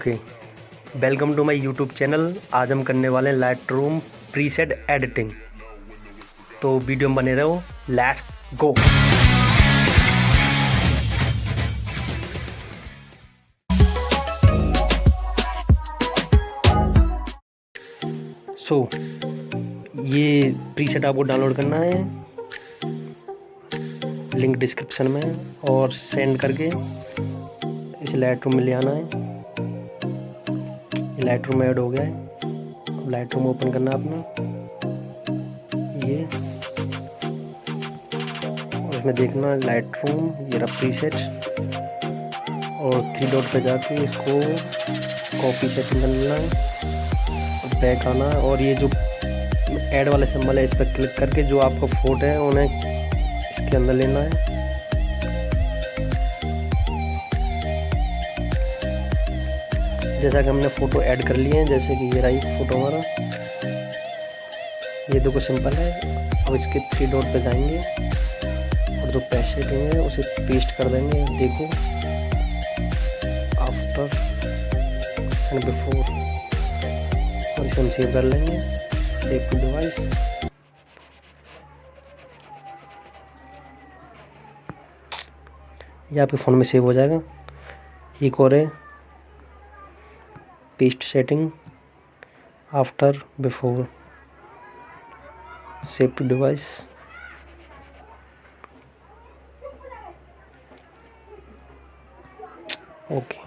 Okay, welcome to my YouTube channel. आज हम करने वाले हैं लाइटरूम प्रीसेट एडिटिंग। तो वीडियो में बने रहो, लेट्स गो। सो ये प्रीसेट आपको डाउनलोड करना है, लिंक डिस्क्रिप्शन में, और सेंड करके इसे लाइटरूम में ले आना है। लाइटरूम ऐड हो गया है। अब लाइटरूम ओपन करना है अपना, ये, और इसमें देखना लाइटरूम, ये रहा प्रीसेट, और 3 डॉट पे जाके इसको कॉपी सेटिंग कर लेना है और बैक आना है। और ये जो ऐड वाला सिंबल है, इस पर क्लिक करके जो आपका फोटो है उन्हें इसके अंदर लेना है। जैसा कि हमने फ़ोटो ऐड कर लिए हैं, जैसे कि ये रही फ़ोटो हमारा, ये देखो सिंपल है। अब इसके 3 डॉट पे जाएंगे और जो पैसे देंगे उसे पेस्ट कर देंगे। देखो, आफ्टर एंड बिफोर, और इसे हम सेव कर लेंगे, सेव टू डिवाइस। ये आपके फ़ोन में सेव हो जाएगा। एक और है, paste setting, after before, save to device. Okay.